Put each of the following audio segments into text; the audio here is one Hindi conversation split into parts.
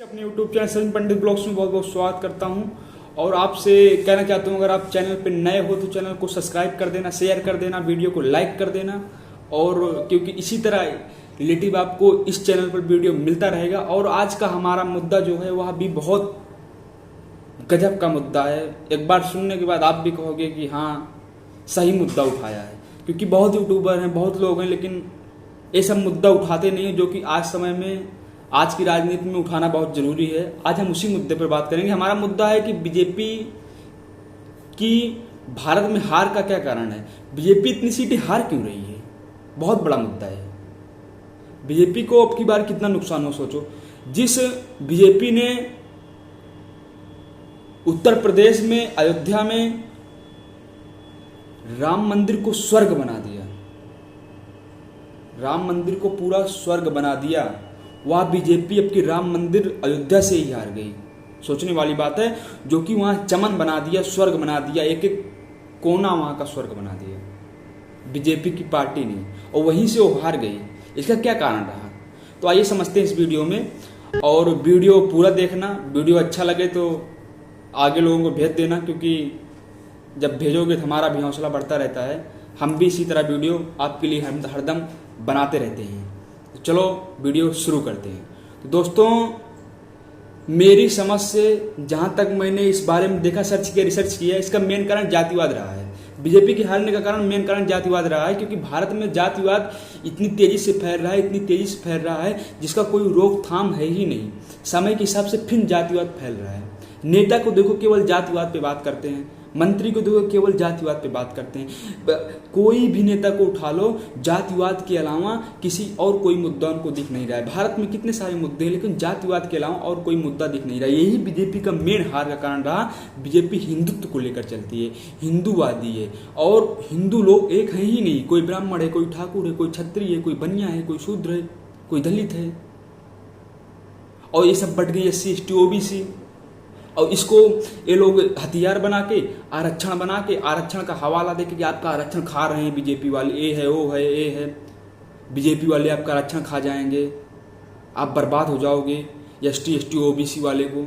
अपने YouTube चैनल सचिन पंडित ब्लॉग्स में बहुत बहुत स्वागत करता हूं और आपसे कहना चाहता हूं, अगर आप चैनल पर नए हो तो चैनल को सब्सक्राइब कर देना, शेयर कर देना, वीडियो को लाइक कर देना। और क्योंकि इसी तरह रिलेटिव आपको इस चैनल पर वीडियो मिलता रहेगा। और आज का हमारा मुद्दा जो है वह भी बहुत गजब का मुद्दा है। एक बार सुनने के बाद आप भी कहोगे कि हाँ सही मुद्दा उठाया है, क्योंकि बहुत यूट्यूबर हैं, बहुत लोग हैं, लेकिन ये सब मुद्दा उठाते नहीं है जो कि आज समय में, आज की राजनीति में उठाना बहुत जरूरी है। आज हम उसी मुद्दे पर बात करेंगे। हमारा मुद्दा है कि बीजेपी की भारत में हार का क्या कारण है, बीजेपी इतनी सीटें हार क्यों रही है। बहुत बड़ा मुद्दा है। बीजेपी को अब की बार कितना नुकसान हो सोचो। जिस बीजेपी ने उत्तर प्रदेश में अयोध्या में राम मंदिर को स्वर्ग बना दिया, राम मंदिर को पूरा स्वर्ग बना दिया, वह बीजेपी अब की राम मंदिर अयोध्या से ही हार गई। सोचने वाली बात है, जो कि वहां चमन बना दिया, स्वर्ग बना दिया, एक एक कोना वहां का स्वर्ग बना दिया बीजेपी की पार्टी ने, और वहीं से वो हार गई। इसका क्या कारण रहा, तो आइए समझते हैं इस वीडियो में। और वीडियो पूरा देखना, वीडियो अच्छा लगे तो आगे लोगों को भेज देना, क्योंकि जब भेजोगे तो हमारा भी हौसला बढ़ता रहता है। हम भी इसी तरह वीडियो आपके लिए हरदम बनाते रहते हैं। तो चलो वीडियो शुरू करते हैं। तो दोस्तों, मेरी समझ से जहां तक मैंने इस बारे में देखा, रिसर्च किया, इसका मेन कारण जातिवाद रहा है। बीजेपी के हारने का कारण, मेन कारण जातिवाद रहा है, क्योंकि भारत में जातिवाद इतनी तेजी से फैल रहा है, इतनी तेजी से फैल रहा है जिसका कोई रोकथाम है ही नहीं। समय के हिसाब से फिर जातिवाद फैल रहा है। नेता को देखो केवल जातिवाद पे बात करते हैं, मंत्री को देखो केवल जातिवाद पे बात करते हैं। कोई भी नेता को उठा लो, जातिवाद के अलावा किसी और कोई मुद्दा उनको दिख नहीं रहा है। भारत में कितने सारे मुद्दे हैं, लेकिन जातिवाद के अलावा और कोई मुद्दा दिख नहीं रहा है। यही बीजेपी का मेन हार का कारण रहा। बीजेपी हिंदुत्व को लेकर चलती है, हिंदूवादी है, और हिंदू लोग एक है ही नहीं। कोई ब्राह्मण है, कोई ठाकुर है, कोई क्षत्रिय है, कोई बनिया है, कोई शूद्र है, कोई दलित है, और ये सब बढ़ गई SC ST OBC। और इसको ये लोग हथियार बना के, आरक्षण बना के, आरक्षण का हवाला देके कि आपका आरक्षण खा रहे हैं बीजेपी वाले, ये है, वो है, ये है, बीजेपी वाले आपका आरक्षण खा जाएंगे, आप बर्बाद हो जाओगे। ST ST OBC वाले को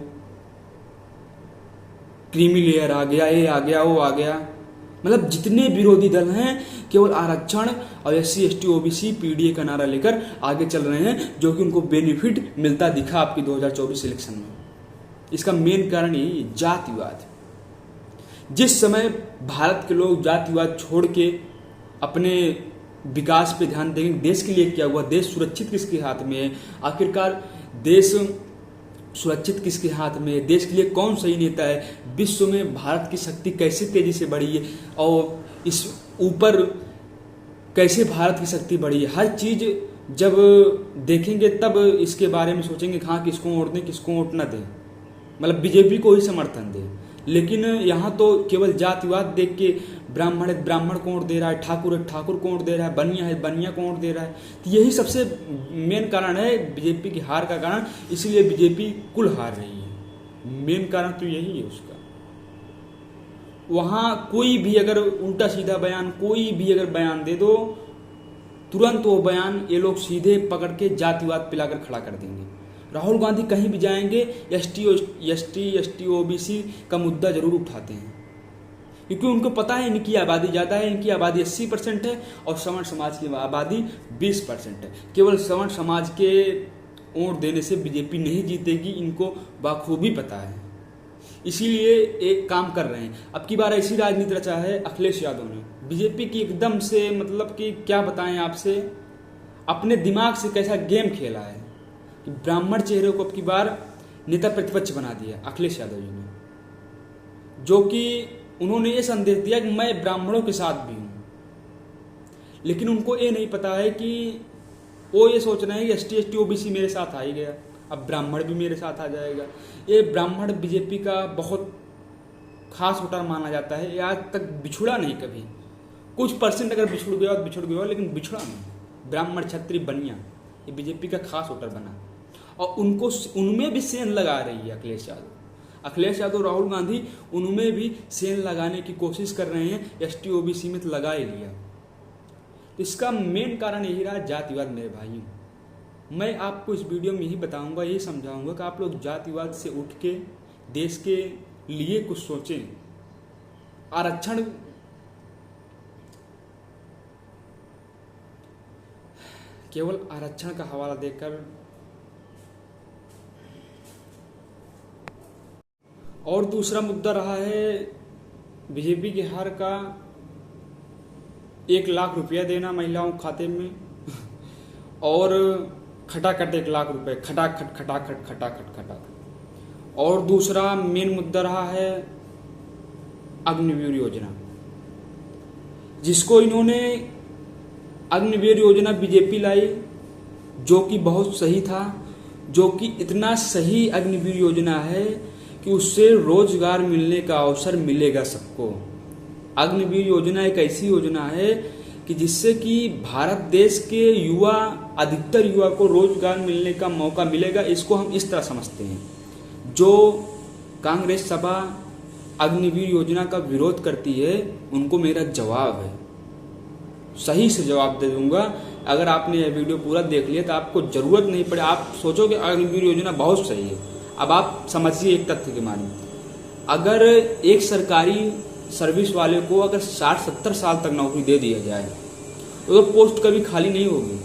क्रीमी लेयर आ गया, ये आ गया, वो आ गया। मतलब जितने विरोधी दल हैं केवल आरक्षण और SC ST OBC PDA का नारा लेकर आगे चल रहे हैं, जो कि उनको बेनिफिट मिलता दिखा आपकी 2024 इलेक्शन में। इसका मेन कारण यही जातिवाद। जिस समय भारत के लोग जातिवाद छोड़ के अपने विकास पे ध्यान देंगे, देश के लिए क्या हुआ, देश सुरक्षित किसके हाथ में है, आखिरकार देश सुरक्षित किसके हाथ में है, देश के लिए कौन सही नेता है, विश्व में भारत की शक्ति कैसे तेजी से बढ़ी है, और इस ऊपर कैसे भारत की शक्ति बढ़ी है, हर चीज जब देखेंगे तब इसके बारे में सोचेंगे हाँ किसको वोट दें, किसको वोट न दें, मतलब बीजेपी को ही समर्थन दे। लेकिन यहाँ तो केवल जातिवाद देख के ब्राह्मण है ब्राह्मण को वोट दे रहा है, ठाकुर है ठाकुर को वोट दे रहा है, बनिया है बनिया को वोट दे रहा है। तो यही सबसे मेन कारण है बीजेपी की हार का कारण। इसलिए बीजेपी कुल हार रही है, मेन कारण तो यही है उसका। वहां कोई भी अगर उल्टा सीधा बयान, कोई भी अगर बयान दे दो, तुरंत वो बयान ये लोग सीधे पकड़ के जातिवाद पिलाकर खड़ा कर देंगे। राहुल गांधी कहीं भी जाएंगे ST ST OBC का मुद्दा जरूर उठाते हैं, क्योंकि उनको पता है इनकी आबादी ज़्यादा है, इनकी आबादी 80% है और सवर्ण समाज की आबादी 20% है। केवल सवर्ण समाज के वोट देने से बीजेपी नहीं जीतेगी, इनको बाखूबी पता है। इसीलिए एक काम कर रहे हैं। अब की बार ऐसी राजनीति रचा है अखिलेश यादव ने, बीजेपी की एकदम से, मतलब कि क्या बताएं आपसे, अपने दिमाग से कैसा गेम खेला है कि ब्राह्मण चेहरे को अब की बार नेता प्रतिपक्ष बना दिया अखिलेश यादव जी ने, जो कि उन्होंने ये संदेश दिया कि मैं ब्राह्मणों के साथ भी हूं। लेकिन उनको ये नहीं पता है कि वो ये सोच रहे हैं कि ST ST OBC मेरे साथ आ ही गया, अब ब्राह्मण भी मेरे साथ आ जाएगा। ये ब्राह्मण बीजेपी का बहुत खास वोटर माना जाता है। ये आज तक बिछुड़ा नहीं कभी, कुछ % अगर बिछुड़ गया, लेकिन बिछुड़ा नहीं। ब्राह्मण क्षत्रिय बनिया ये बीजेपी का खास वोटर बना, और उनको उनमें भी सेन लगा रही है अखिलेश यादव राहुल गांधी, उनमें भी सेन लगाने की कोशिश कर रहे हैं। ST OBC में तो लगा ही लिया। तो इसका मेन कारण यही रहा जातिवाद मेरे भाइयों। मैं आपको इस वीडियो में यही बताऊंगा, यही समझाऊंगा कि आप लोग जातिवाद से उठ के देश के लिए कुछ सोचें। आरक्षण केवल आरक्षण का हवाला देकर और दूसरा मुद्दा रहा है बीजेपी के हार का 1 लाख रुपया देना महिलाओं के खाते में और खटाखट 1 लाख रुपए खटाखट खटाखट खटाखट खटाखट। और दूसरा मेन मुद्दा रहा है अग्निवीर योजना, जिसको इन्होंने अग्निवीर योजना बीजेपी लाई, जो कि बहुत सही था, जो कि इतना सही अग्निवीर योजना है कि उससे रोजगार मिलने का अवसर मिलेगा सबको। अग्निवीर योजना एक ऐसी योजना है कि जिससे कि भारत देश के युवा, अधिकतर युवा को रोजगार मिलने का मौका मिलेगा। इसको हम इस तरह समझते हैं, जो कांग्रेस सभा अग्निवीर योजना का विरोध करती है उनको मेरा जवाब है, सही से जवाब दे दूंगा। अगर आपने यह वीडियो पूरा देख लिया तो आपको जरूरत नहीं पड़े, आप सोचोगे अग्निवीर योजना बहुत सही है। अब आप समझिए एक तथ्य के माने, अगर एक सरकारी सर्विस वाले को अगर 60-70 साल तक नौकरी दे दिया जाए तो पोस्ट कभी खाली नहीं होगी,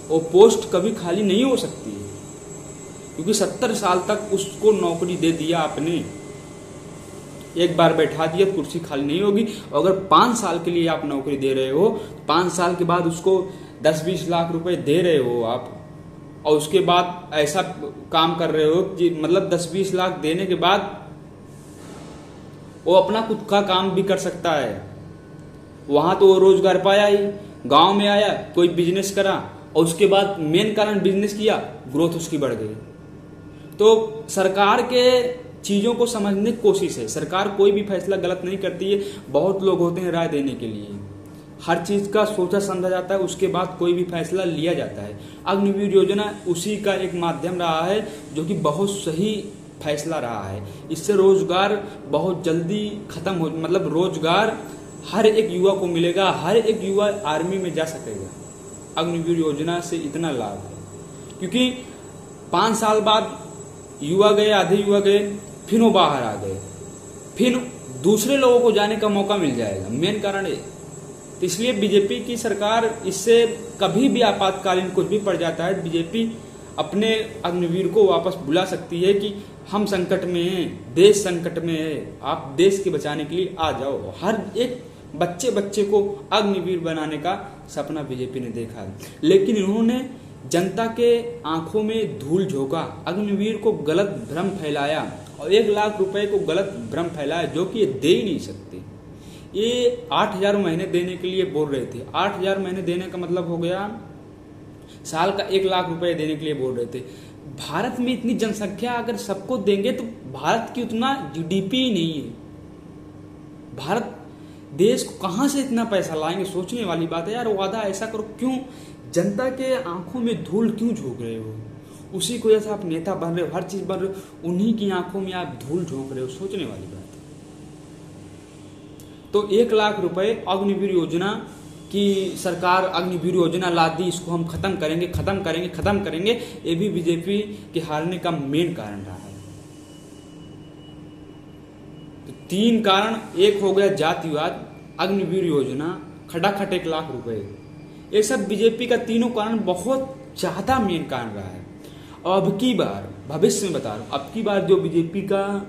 वो पोस्ट कभी खाली नहीं हो सकती है, क्योंकि 70 साल तक उसको नौकरी दे दिया आपने, एक बार बैठा दिया कुर्सी खाली नहीं होगी। और अगर 5 साल के लिए आप नौकरी दे रहे हो, 5 साल के बाद उसको 10-20 लाख रुपए दे रहे हो आप, और उसके बाद ऐसा काम कर रहे हो कि मतलब 10-20 लाख देने के बाद वो अपना खुद का काम भी कर सकता है। वहां तो वो रोजगार पाया ही, गांव में आया कोई बिजनेस करा और उसके बाद मेन कारण बिजनेस किया, ग्रोथ उसकी बढ़ गई। तो सरकार के चीजों को समझने की कोशिश है, सरकार कोई भी फैसला गलत नहीं करती है। बहुत लोग होते हैं राय देने के लिए, हर चीज का सोचा समझा जाता है, उसके बाद कोई भी फैसला लिया जाता है। अग्निवीर योजना उसी का एक माध्यम रहा है जो कि बहुत सही फैसला रहा है। इससे रोजगार बहुत जल्दी खत्म हो, मतलब रोजगार हर एक युवा को मिलेगा, हर एक युवा आर्मी में जा सकेगा। अग्निवीर योजना से इतना लाभ है क्योंकि 5 साल बाद युवा गए, आधे युवा गए, फिर वो बाहर आ गए, फिर दूसरे लोगों को जाने का मौका मिल जाएगा। मेन कारण है, तो इसलिए बीजेपी की सरकार इससे कभी भी आपातकालीन कुछ भी पड़ जाता है, बीजेपी अपने अग्निवीर को वापस बुला सकती है कि हम संकट में हैं, देश संकट में है, आप देश के बचाने के लिए आ जाओ। हर एक बच्चे को अग्निवीर बनाने का सपना बीजेपी ने देखा है, लेकिन इन्होंने जनता के आंखों में धूल झोंका, अग्निवीर को गलत भ्रम फैलाया और 1 लाख रुपए को गलत भ्रम फैलाया, जो कि ये दे ही नहीं सकते। ये 8,000 महीने देने के लिए बोल रहे थे। 8,000 महीने देने का मतलब हो गया साल का 1 लाख रुपए देने के लिए बोल रहे थे। भारत में इतनी जनसंख्या अगर सबको देंगे तो भारत की उतना जीडीपी ही नहीं है। भारत देश को कहां से इतना पैसा लाएंगे, सोचने वाली बात है यार। वादा ऐसा करो, क्यों जनता के आंखों में धूल क्यों झोंक रहे हो? उसी को जैसे आप नेता बन रहे हो, हर चीज बन रहे हो, उन्हीं की आंखों में आप धूल झोंक रहे हो, सोचने वाली बात है। तो 1 लाख रुपए अग्निवीर योजना की सरकार अग्निवीर योजना ला दी, इसको हम खत्म करेंगे खत्म करेंगे खत्म करेंगे, ये भी बीजेपी के हारने का मेन कारण रहा है। तो 3 कारण, एक हो गया जातिवाद, अग्निवीर योजना, खटाखट 1 लाख रुपए, ये सब बीजेपी का तीनों कारण बहुत ज्यादा मेन कारण रहा है। और अब की बार, भविष्य में बता रहा हूं, अब की बार जो बीजेपी का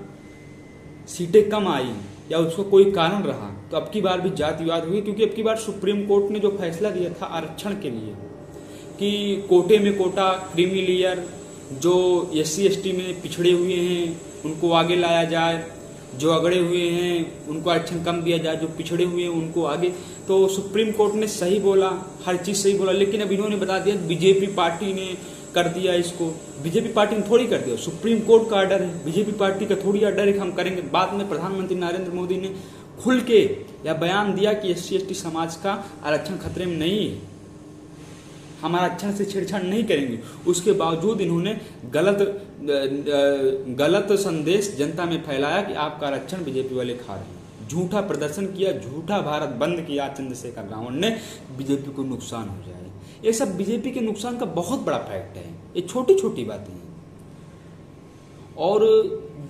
सीटें कम आई या उसको कोई कारण रहा तो अब की बार भी जातिवाद हुई, क्योंकि अब की बार सुप्रीम कोर्ट ने जो फैसला दिया था आरक्षण के लिए कि कोटे में कोटा, क्रीमी लेयर, जो SC ST में पिछड़े हुए हैं उनको आगे लाया जाए, जो अगड़े हुए हैं उनको आरक्षण कम दिया जाए, जो पिछड़े हुए हैं उनको आगे। तो सुप्रीम कोर्ट ने सही बोला, हर चीज सही बोला, लेकिन अब इन्होंने बता दिया बीजेपी पार्टी ने कर दिया इसको। बीजेपी पार्टी ने थोड़ी कर दिया, सुप्रीम कोर्ट का ऑर्डर है, बीजेपी पार्टी का थोड़ी ऑर्डर है कि हम करेंगे। बाद में प्रधानमंत्री नरेंद्र मोदी ने खुल के या बयान दिया कि SC ST समाज का आरक्षण खतरे में नहीं है, हम आरक्षण से छेड़छाड़ नहीं करेंगे। उसके बावजूद इन्होंने गलत संदेश जनता में फैलाया कि आपका आरक्षण बीजेपी वाले खा रहे हैं, झूठा प्रदर्शन किया, झूठा भारत बंद किया चंद्रशेखर रावण ने, बीजेपी को नुकसान हो जाए। ये सब बीजेपी के नुकसान का बहुत बड़ा फैक्ट है। ये छोटी छोटी बातें हैं। और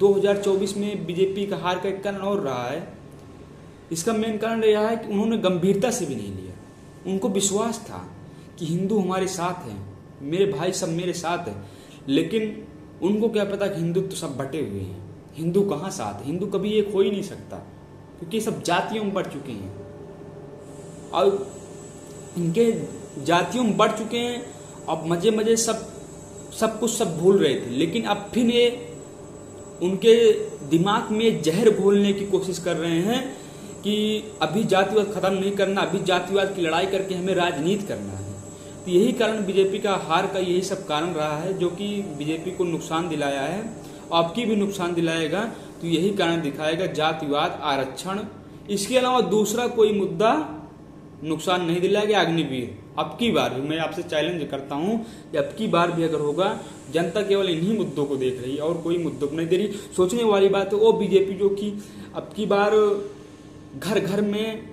2024 में बीजेपी का हार का एक कारण और रहा है। इसका मेन कारण यह है कि उन्होंने गंभीरता से भी नहीं लिया। उनको विश्वास था कि हिंदू हमारे साथ हैं, मेरे भाई सब मेरे साथ हैं, लेकिन उनको क्या पता कि हिंदुत्व तो सब बटे हुए हैं। हिंदू कहाँ साथ है? हिंदू कभी एक हो ही नहीं सकता, क्योंकि ये सब जातियों में बढ़ चुके हैं और इनके जातियों में बढ़ चुके हैं। अब मजे मजे सब कुछ सब भूल रहे थे, लेकिन अब फिर ये उनके दिमाग में जहर घोलने की कोशिश कर रहे हैं कि अभी जातिवाद खत्म नहीं करना, अभी जातिवाद की लड़ाई करके हमें राजनीति करना है। तो यही कारण बीजेपी का हार का यही सब कारण रहा है, जो कि बीजेपी को नुकसान दिलाया है, आपकी भी नुकसान दिलाएगा। तो यही कारण दिखाएगा, जातिवाद, आरक्षण। इसके अलावा दूसरा कोई मुद्दा नुकसान नहीं दिलाएगा। अग्निवीर अब की बार भी मैं आपसे चैलेंज करता हूं कि अब की बार भी अगर होगा, जनता केवल इन्हीं मुद्दों को देख रही है और कोई मुद्दों को नहीं दे रही। सोचने वाली बात है वो बीजेपी जो कि अब की बार घर घर में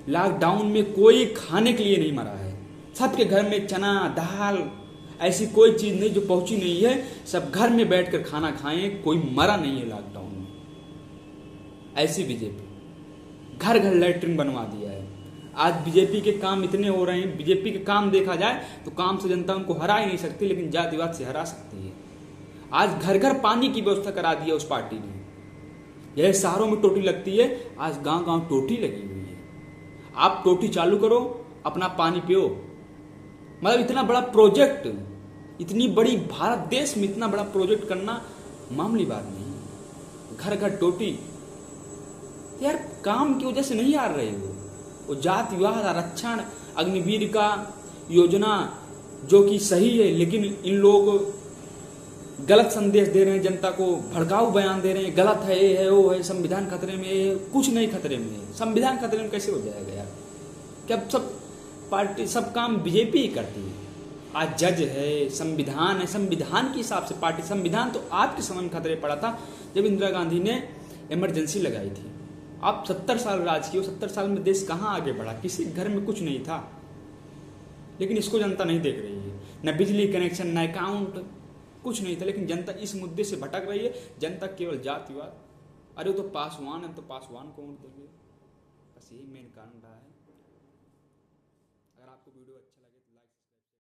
लॉकडाउन में कोई खाने के लिए नहीं मरा है। सबके घर में चना दाल ऐसी कोई चीज नहीं जो पहुंची नहीं है। सब घर में बैठकर खाना खाएं, कोई मरा नहीं है लॉकडाउन में। ऐसी बीजेपी घर घर लैट्रिन बनवा दिया है। आज बीजेपी के काम इतने हो रहे हैं। बीजेपी के काम देखा जाए तो काम से जनता उनको हरा ही नहीं सकती, लेकिन जातिवाद से हरा सकती है। आज घर घर पानी की व्यवस्था करा दी है उस पार्टी ने। यह शहरों में टोटी लगती है, आज गांव गांव टोटी लगी हुई है। आप टोटी चालू करो, अपना पानी पियो। मतलब इतना बड़ा प्रोजेक्ट, इतनी बड़ी भारत देश में इतना बड़ा प्रोजेक्ट करना मामूली बात नहीं। घर घर टोटी यार, काम की वजह से नहीं हार रहे हो। वो जातिवाद, आरक्षण, अग्निवीर का योजना जो कि सही है, लेकिन इन लोग गलत संदेश दे रहे हैं जनता को, भड़काऊ बयान दे रहे हैं, गलत है, ये है, वो है, संविधान खतरे में है। कुछ नहीं खतरे में है। संविधान खतरे में कैसे हो जाएगा यार? क्या सब पार्टी सब काम बीजेपी ही करती है? आज जज है, संविधान है, संविधान के हिसाब से पार्टी। संविधान तो आपके समय में खतरे पड़ा था जब इंदिरा गांधी ने इमरजेंसी लगाई थी। आप 70 साल राज किए, 70 साल में देश कहाँ आगे बढ़ा? किसी घर में कुछ नहीं था, लेकिन इसको जनता नहीं देख रही है। न बिजली कनेक्शन, न अकाउंट, कुछ नहीं था, लेकिन जनता इस मुद्दे से भटक रही है। जनता केवल जातिवाद, अरे वो तो पासवान है, तो पासवान को वोट देंगे, बस यही मेन कारण रहा है।